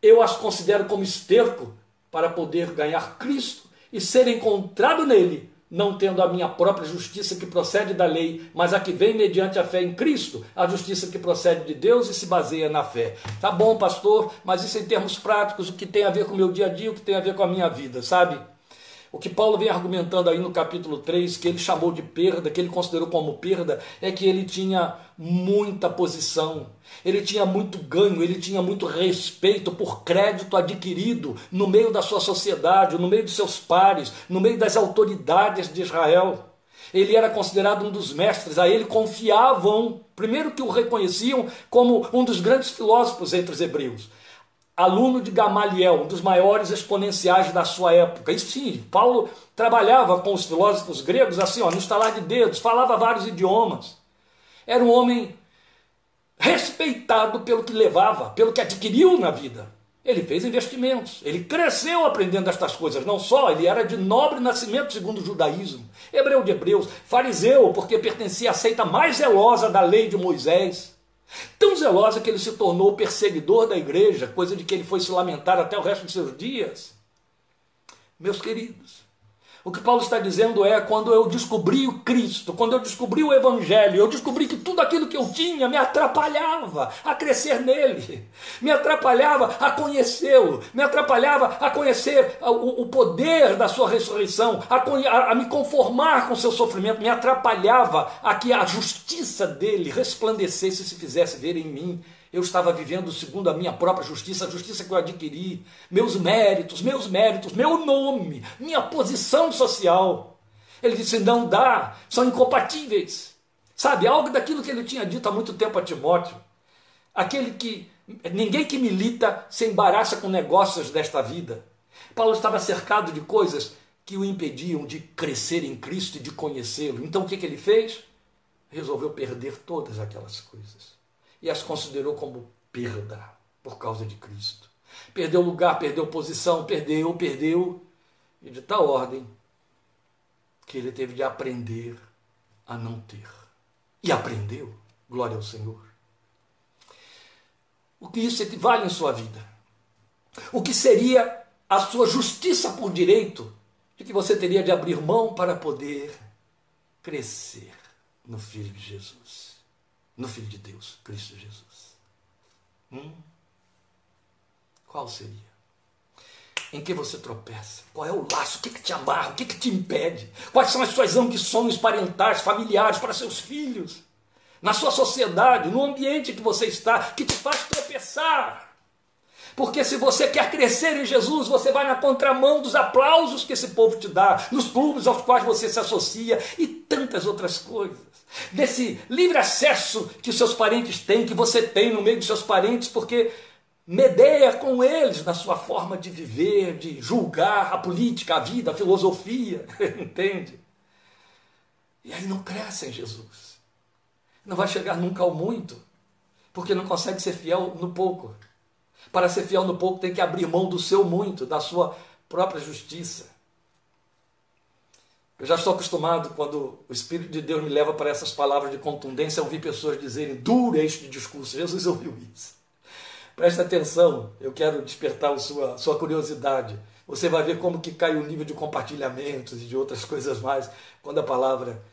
eu as considero como esterco para poder ganhar Cristo e ser encontrado nele, não tendo a minha própria justiça que procede da lei, mas a que vem mediante a fé em Cristo, a justiça que procede de Deus e se baseia na fé. Tá bom, pastor, mas isso em termos práticos, o que tem a ver com o meu dia a dia, o que tem a ver com a minha vida, sabe? O que Paulo vem argumentando aí no capítulo 3, que ele chamou de perda, que ele considerou como perda, é que ele tinha muita posição, ele tinha muito ganho, ele tinha muito respeito por crédito adquirido no meio da sua sociedade, no meio dos seus pares, no meio das autoridades de Israel. Ele era considerado um dos mestres, a ele confiavam, primeiro que o reconheciam como um dos grandes filósofos entre os hebreus. Aluno de Gamaliel, um dos maiores exponenciais da sua época. Isso sim, Paulo trabalhava com os filósofos gregos assim, ó, no estalar de dedos, falava vários idiomas. Era um homem respeitado pelo que levava, pelo que adquiriu na vida. Ele fez investimentos, ele cresceu aprendendo estas coisas, não só, ele era de nobre nascimento segundo o judaísmo, hebreu de hebreus, fariseu, porque pertencia à seita mais zelosa da lei de Moisés. Tão zelosa que ele se tornou perseguidor da igreja, coisa de que ele foi se lamentar até o resto de seus dias. Meus queridos, o que Paulo está dizendo é, quando eu descobri o Cristo, quando eu descobri o Evangelho, eu descobri que tudo aquilo que eu tinha me atrapalhava a crescer nele, me atrapalhava a conhecê-lo, me atrapalhava a conhecer o poder da sua ressurreição, a me conformar com o seu sofrimento, me atrapalhava a que a justiça dele resplandecesse e se fizesse ver em mim. Eu estava vivendo segundo a minha própria justiça, a justiça que eu adquiri, meus méritos, meu nome, minha posição social. Ele disse, não dá, são incompatíveis. Sabe, algo daquilo que ele tinha dito há muito tempo a Timóteo. Ninguém que milita se embaraça com negócios desta vida. Paulo estava cercado de coisas que o impediam de crescer em Cristo e de conhecê-lo. Então o que ele fez? Resolveu perder todas aquelas coisas. E as considerou como perda por causa de Cristo. Perdeu lugar, perdeu posição, perdeu, e de tal ordem que ele teve de aprender a não ter. E aprendeu, glória ao Senhor. O que isso equivale em sua vida? O que seria a sua justiça por direito de que você teria de abrir mão para poder crescer no Filho de Jesus? No Filho de Deus, Cristo Jesus. Qual seria? Em que você tropeça? Qual é o laço? O que te amarra? O que te impede? Quais são as suas ambições parentais, familiares, para seus filhos? Na sua sociedade, no ambiente que você está, que te faz tropeçar? Porque se você quer crescer em Jesus, você vai na contramão dos aplausos que esse povo te dá, nos clubes aos quais você se associa e tantas outras coisas. Desse livre acesso que seus parentes têm, que você tem no meio dos seus parentes, porque medeia com eles na sua forma de viver, de julgar a política, a vida, a filosofia, entende? E aí não cresce em Jesus. Não vai chegar nunca ao muito, porque não consegue ser fiel no pouco. Para ser fiel no pouco tem que abrir mão do seu muito, da sua própria justiça. Eu já estou acostumado, quando o Espírito de Deus me leva para essas palavras de contundência, a ouvir pessoas dizerem, duro é este discurso. Jesus ouviu isso. Presta atenção, eu quero despertar a sua curiosidade. Você vai ver como que cai o nível de compartilhamentos e de outras coisas mais, quando a palavra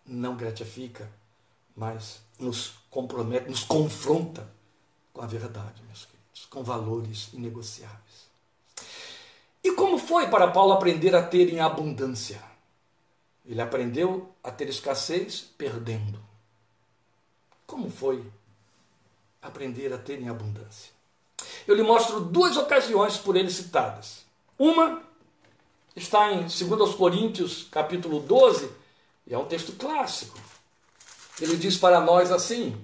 não gratifica, mas nos compromete, nos confronta com a verdade, meus queridos, com valores inegociáveis. E como foi para Paulo aprender a ter em abundância? Ele aprendeu a ter escassez perdendo. Como foi aprender a ter em abundância? Eu lhe mostro duas ocasiões por ele citadas. Uma está em 2 Coríntios, capítulo 12, e é um texto clássico. Ele diz para nós assim,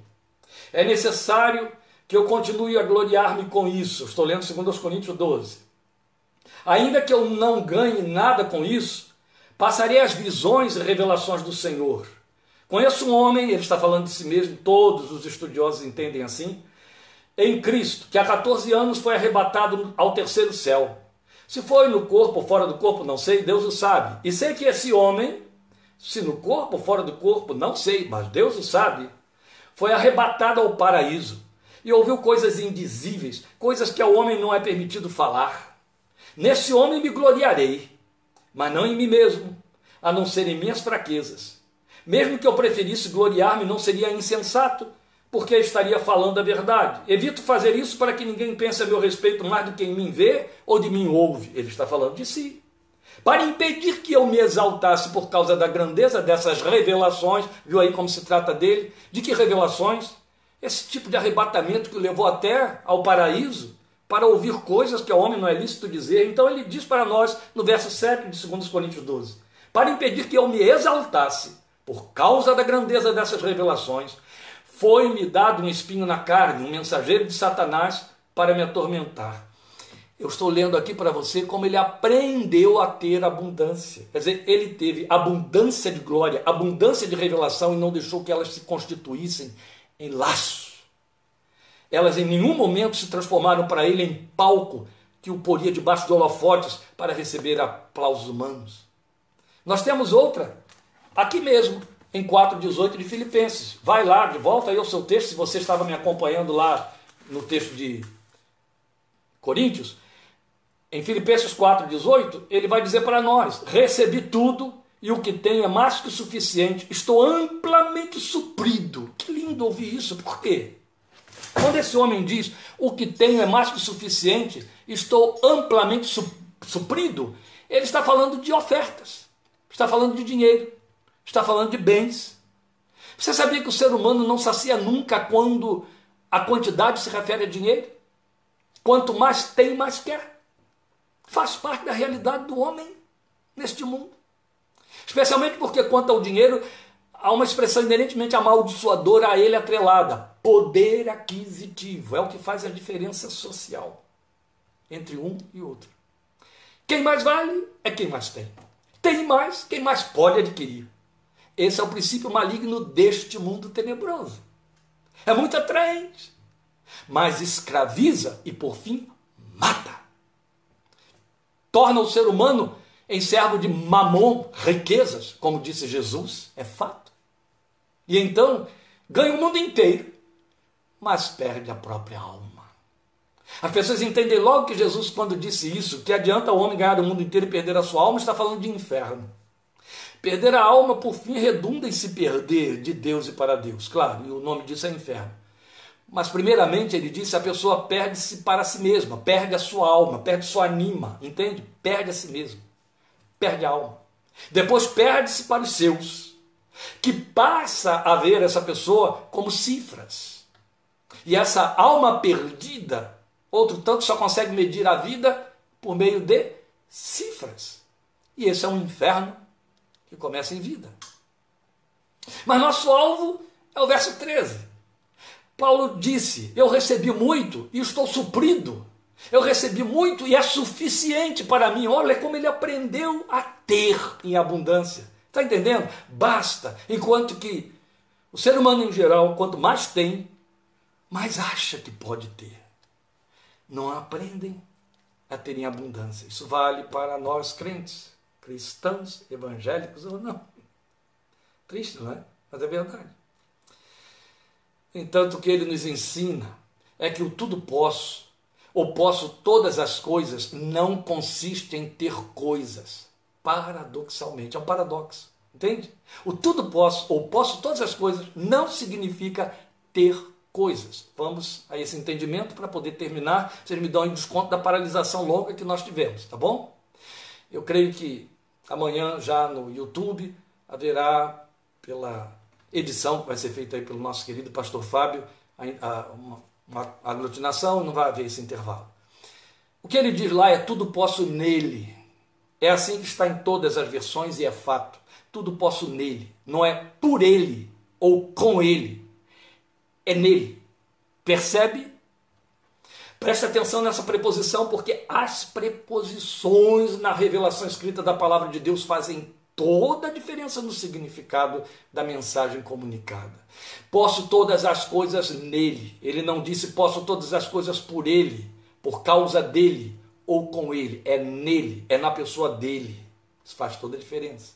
é necessário que eu continue a gloriar-me com isso. Estou lendo 2 Coríntios 12. Ainda que eu não ganhe nada com isso, passarei as visões e revelações do Senhor. Conheço um homem, ele está falando de si mesmo, todos os estudiosos entendem assim, em Cristo, que há 14 anos foi arrebatado ao terceiro céu. Se foi no corpo ou fora do corpo, não sei, Deus o sabe. E sei que esse homem, se no corpo ou fora do corpo, não sei, mas Deus o sabe, foi arrebatado ao paraíso e ouviu coisas indizíveis, coisas que ao homem não é permitido falar. Nesse homem me gloriarei, mas não em mim mesmo, a não ser em minhas fraquezas. Mesmo que eu preferisse gloriar-me, não seria insensato, porque estaria falando a verdade. Evito fazer isso para que ninguém pense a meu respeito mais do que em mim vê ou de mim ouve. Ele está falando de si. Para impedir que eu me exaltasse por causa da grandeza dessas revelações, viu aí como se trata dele? De que revelações? Esse tipo de arrebatamento que o levou até ao paraíso, para ouvir coisas que ao homem não é lícito dizer. Então ele diz para nós, no verso 7 de 2 Coríntios 12, para impedir que eu me exaltasse por causa da grandeza dessas revelações, foi-me dado um espinho na carne, um mensageiro de Satanás para me atormentar. Eu estou lendo aqui para você como ele aprendeu a ter abundância. Quer dizer, ele teve abundância de glória, abundância de revelação e não deixou que elas se constituíssem em laços. Elas em nenhum momento se transformaram para ele em palco que o poria debaixo de holofotes para receber aplausos humanos. Nós temos outra, aqui mesmo, em 4,18 de Filipenses. Vai lá, de volta aí ao seu texto, se você estava me acompanhando lá no texto de Coríntios. Em Filipenses 4,18, ele vai dizer para nós, recebi tudo e o que tenho é mais que o suficiente, estou amplamente suprido. Que lindo ouvir isso, por quê? Quando esse homem diz, o que tenho é mais que o suficiente, estou amplamente suprido, ele está falando de ofertas, está falando de dinheiro, está falando de bens. Você sabia que o ser humano não sacia nunca quando a quantidade se refere a dinheiro? Quanto mais tem, mais quer. Faz parte da realidade do homem neste mundo. Especialmente porque quanto ao dinheiro, há uma expressão inerentemente amaldiçoadora a ele atrelada. Poder aquisitivo. É o que faz a diferença social entre um e outro. Quem mais vale é quem mais tem. Tem mais, quem mais pode adquirir. Esse é o princípio maligno deste mundo tenebroso. É muito atraente, mas escraviza e, por fim, mata. Torna o ser humano em servo de mamon, riquezas, como disse Jesus, é fato. E então ganha o mundo inteiro, mas perde a própria alma. As pessoas entendem logo que Jesus, quando disse isso, que adianta o homem ganhar o mundo inteiro e perder a sua alma, está falando de inferno. Perder a alma, por fim, redunda em se perder de Deus e para Deus. Claro, e o nome disso é inferno. Mas, primeiramente, ele disse, a pessoa perde-se para si mesma, perde a sua alma, perde sua anima, entende? Perde a si mesmo, perde a alma. Depois perde-se para os seus, que passa a ver essa pessoa como cifras. E essa alma perdida, outro tanto só consegue medir a vida por meio de cifras. E esse é um inferno que começa em vida. Mas nosso alvo é o verso 13. Paulo disse, eu recebi muito e estou suprido. Eu recebi muito e é suficiente para mim. Olha como ele aprendeu a ter em abundância. Está entendendo? Basta. Enquanto que o ser humano em geral, quanto mais tem, mais acha que pode ter. Não aprendem a ter em abundância. Isso vale para nós crentes, cristãos, evangélicos ou não. Triste, não é? Mas é verdade. Entanto, o que ele nos ensina é que o tudo posso, ou posso todas as coisas, não consiste em ter coisas. Paradoxalmente, é um paradoxo, entende? O tudo posso, ou posso todas as coisas, não significa ter coisas. Vamos a esse entendimento para poder terminar. Vocês me dão um desconto da paralisação longa que nós tivemos, tá bom? Eu creio que amanhã já no YouTube haverá, pela edição que vai ser feita aí pelo nosso querido pastor Fábio, uma aglutinação, não vai haver esse intervalo. O que ele diz lá é tudo posso nele. É assim que está em todas as versões e é fato. Tudo posso nele. Não é por ele ou com ele. É nele. Percebe? Preste atenção nessa preposição, porque as preposições na revelação escrita da palavra de Deus fazem toda a diferença no significado da mensagem comunicada. Posso todas as coisas nele. Ele não disse posso todas as coisas por ele, por causa dele ou com ele. É nele, é na pessoa dele. Isso faz toda a diferença.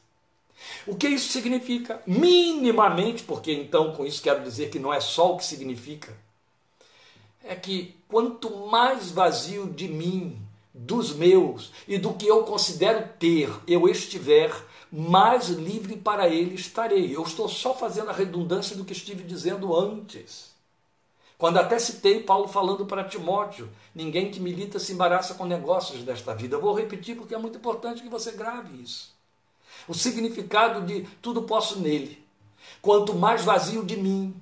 O que isso significa? Minimamente, porque então com isso quero dizer que não é só o que significa, é que quanto mais vazio de mim, dos meus e do que eu considero ter, eu estiver, mais livre para ele estarei. Eu estou só fazendo a redundância do que estive dizendo antes. Quando até citei Paulo falando para Timóteo, ninguém que milita se embaraça com negócios desta vida. Eu vou repetir porque é muito importante que você grave isso. O significado de tudo posso nele. Quanto mais vazio de mim,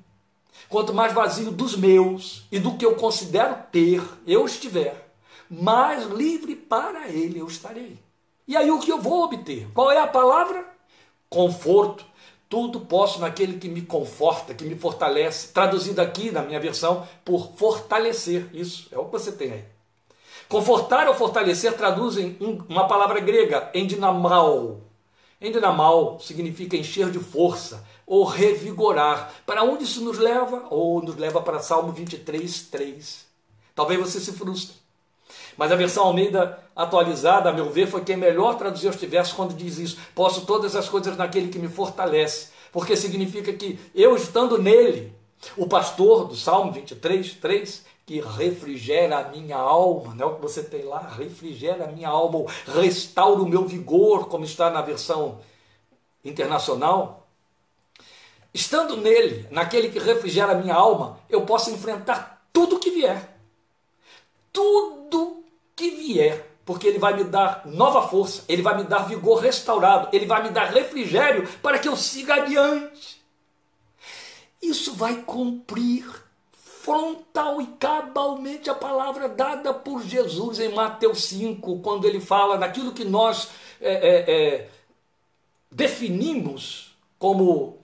quanto mais vazio dos meus e do que eu considero ter, eu estiver, mais livre para ele eu estarei. E aí o que eu vou obter? Qual é a palavra? Conforto. Tudo posso naquele que me conforta, que me fortalece. Traduzido aqui na minha versão por fortalecer. Isso é o que você tem aí. Confortar ou fortalecer traduzem uma palavra grega, endinamao. Endinamao significa encher de força ou revigorar. Para onde isso nos leva? Ou nos leva para Salmo 23, 3. Talvez você se frustre. Mas a versão Almeida atualizada, a meu ver, foi quem melhor traduziu os versos quando diz isso. Posso todas as coisas naquele que me fortalece. Porque significa que eu estando nele, o pastor do Salmo 23, 3, que refrigera a minha alma, não é o que você tem lá? Refrigera a minha alma, ou restaura o meu vigor, como está na versão internacional. Estando nele, naquele que refrigera a minha alma, eu posso enfrentar tudo que vier. Tudo que vier, porque ele vai me dar nova força, ele vai me dar vigor restaurado, ele vai me dar refrigério para que eu siga adiante. Isso vai cumprir frontal e cabalmente a palavra dada por Jesus em Mateus 5, quando ele fala daquilo que nós definimos como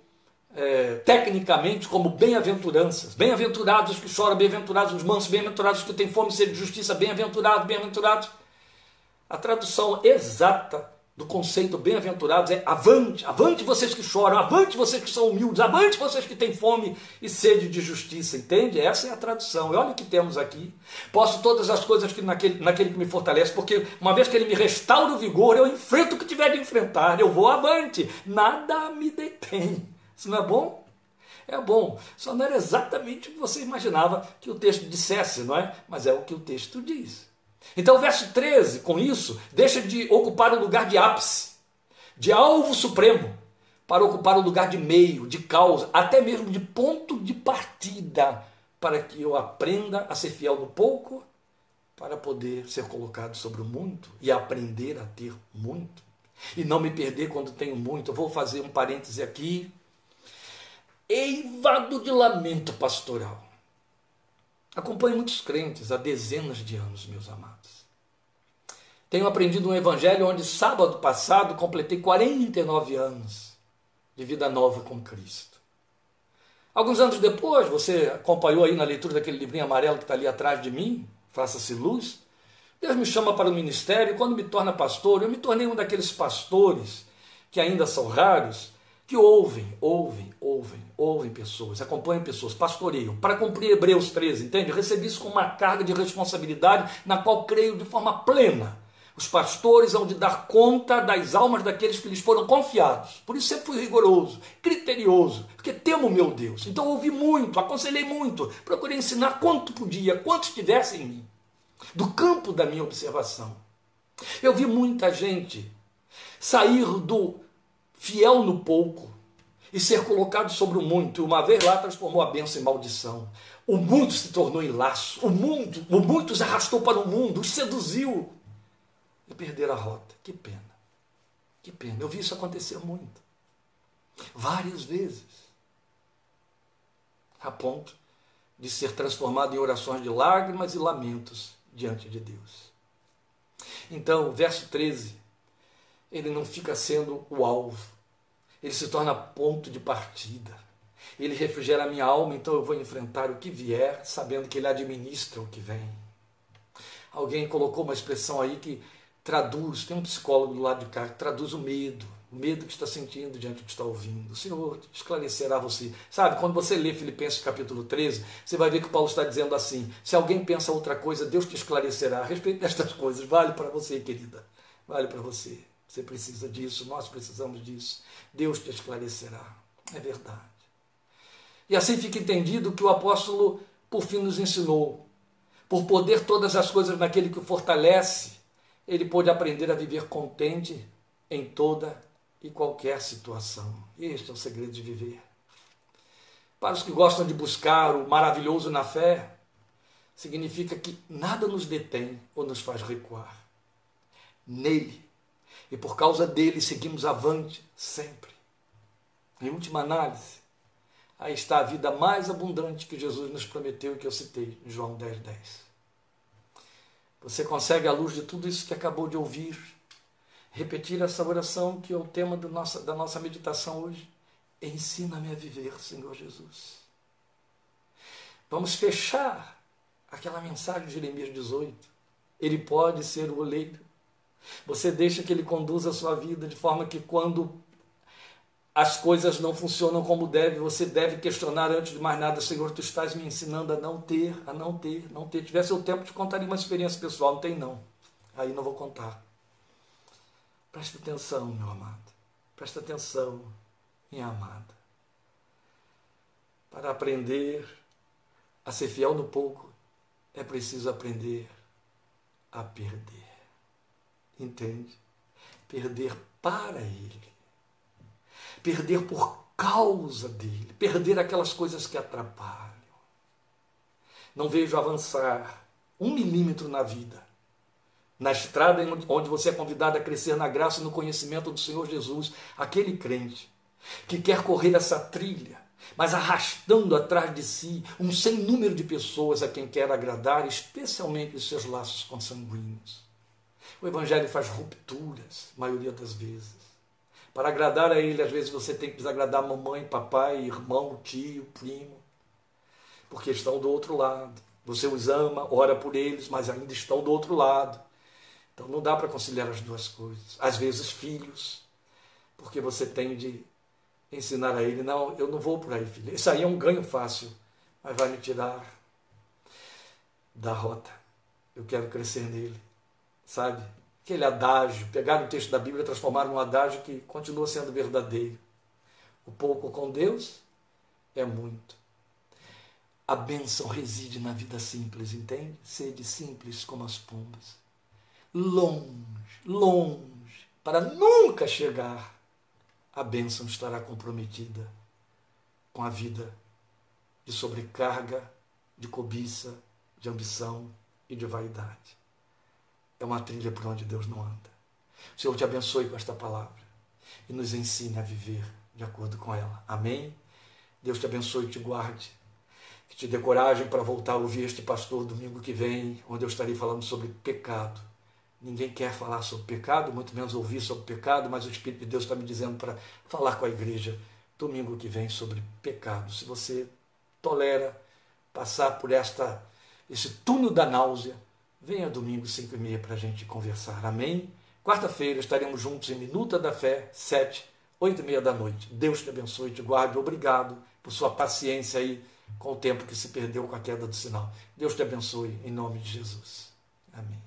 tecnicamente como bem-aventuranças. Bem-aventurados os que choram, bem-aventurados os mansos, bem-aventurados os que têm fome e sede de justiça, bem-aventurados, bem-aventurados. A tradução exata do conceito bem-aventurados é avante, avante vocês que choram, avante vocês que são humildes, avante vocês que têm fome e sede de justiça, entende? Essa é a tradução. E olha o que temos aqui. Posso todas as coisas que naquele que me fortalece, porque uma vez que ele me restaura o vigor, eu enfrento o que tiver de enfrentar, eu vou avante, nada me detém. Isso não é bom? É bom, só não era exatamente o que você imaginava que o texto dissesse, não é? Mas é o que o texto diz. Então o verso 13, com isso, deixa de ocupar o lugar de ápice, de alvo supremo, para ocupar o lugar de meio, de causa, até mesmo de ponto de partida, para que eu aprenda a ser fiel no pouco, para poder ser colocado sobre o muito e aprender a ter muito. E não me perder quando tenho muito. Eu vou fazer um parêntese aqui. Eivado de lamento pastoral. Acompanho muitos crentes há dezenas de anos, meus amados. Tenho aprendido um evangelho onde sábado passado completei 49 anos de vida nova com Cristo. Alguns anos depois, você acompanhou aí na leitura daquele livrinho amarelo que está ali atrás de mim, Faça-se Luz, Deus me chama para o ministério e quando me torna pastor, eu me tornei um daqueles pastores que ainda são raros, que ouvem pessoas, acompanham pessoas, pastoreiam, para cumprir Hebreus 13, entende? Recebi isso com uma carga de responsabilidade na qual creio de forma plena. Os pastores hão de dar conta das almas daqueles que lhes foram confiados. Por isso sempre fui rigoroso, criterioso, porque temo o meu Deus. Então ouvi muito, aconselhei muito, procurei ensinar quanto podia, quanto estivesse em mim, do campo da minha observação. Eu vi muita gente sair do fiel no pouco e ser colocado sobre o muito, e uma vez lá transformou a bênção em maldição. O muito se tornou em laço, o muito os arrastou para o mundo, os seduziu e perderam a rota. Que pena, que pena. Eu vi isso acontecer muito, várias vezes, a ponto de ser transformado em orações de lágrimas e lamentos diante de Deus. Então, o verso 13, ele não fica sendo o alvo, ele se torna ponto de partida. Ele refrigera a minha alma, então eu vou enfrentar o que vier, sabendo que ele administra o que vem. Alguém colocou uma expressão aí que traduz, tem um psicólogo do lado de cá que traduz o medo que está sentindo diante do que está ouvindo. O Senhor esclarecerá você. Sabe, quando você lê Filipenses capítulo 13, você vai ver que Paulo está dizendo assim: se alguém pensa outra coisa, Deus te esclarecerá. A respeito destas coisas, vale para você, querida, vale para você. Você precisa disso, nós precisamos disso. Deus te esclarecerá. É verdade. E assim fica entendido que o apóstolo, por fim, nos ensinou. Por poder todas as coisas naquele que o fortalece, ele pôde aprender a viver contente em toda e qualquer situação. Este é o segredo de viver. Para os que gostam de buscar o maravilhoso na fé, significa que nada nos detém ou nos faz recuar. Nele, e por causa dele, seguimos avante sempre. Em última análise, aí está a vida mais abundante que Jesus nos prometeu e que eu citei em João 10:10. Você consegue, à luz de tudo isso que acabou de ouvir, repetir essa oração que é o tema da nossa meditação hoje? Ensina-me a viver, Senhor Jesus. Vamos fechar aquela mensagem de Jeremias 18. Ele pode ser o oleiro. Você deixa que ele conduza a sua vida de forma que quando as coisas não funcionam como deve, você deve questionar antes de mais nada: Senhor, tu estás me ensinando a não ter. Tivesse o tempo de contar uma experiência pessoal, não tem não. Aí não vou contar. Presta atenção, meu amado. Presta atenção, minha amada. Para aprender a ser fiel no pouco, é preciso aprender a perder. Entende? Perder para Ele. Perder por causa dele. Perder aquelas coisas que atrapalham. Não vejo avançar 1 milímetro na vida. Na estrada onde você é convidado a crescer na graça e no conhecimento do Senhor Jesus. Aquele crente que quer correr essa trilha, mas arrastando atrás de si um sem número de pessoas a quem quer agradar, especialmente os seus laços consanguíneos. O Evangelho faz rupturas, maioria das vezes. Para agradar a ele, às vezes você tem que desagradar mamãe, papai, irmão, tio, primo, porque estão do outro lado. Você os ama, ora por eles, mas ainda estão do outro lado. Então não dá para conciliar as duas coisas. Às vezes filhos, porque você tem de ensinar a ele: não, eu não vou por aí, filho. Isso aí é um ganho fácil, mas vai me tirar da rota. Eu quero crescer nele. Sabe? Aquele adágio, pegaram o texto da Bíblia e transformaram num adágio que continua sendo verdadeiro. O pouco com Deus é muito. A bênção reside na vida simples, entende? Sede simples como as pombas. Longe, para nunca chegar, a bênção estará comprometida com a vida de sobrecarga, de cobiça, de ambição e de vaidade. É uma trilha por onde Deus não anda. O Senhor te abençoe com esta palavra e nos ensine a viver de acordo com ela. Amém? Deus te abençoe e te guarde. Que te dê coragem para voltar a ouvir este pastor domingo que vem, onde eu estarei falando sobre pecado. Ninguém quer falar sobre pecado, muito menos ouvir sobre pecado, mas o Espírito de Deus está me dizendo para falar com a igreja domingo que vem sobre pecado. Se você tolera passar por esse túnel da náusea, venha domingo 5h30 para a gente conversar. Amém? Quarta-feira estaremos juntos em Minuta da Fé, 7, 8h30 da noite. Deus te abençoe e te guarde. Obrigado por sua paciência aí com o tempo que se perdeu com a queda do sinal. Deus te abençoe em nome de Jesus. Amém.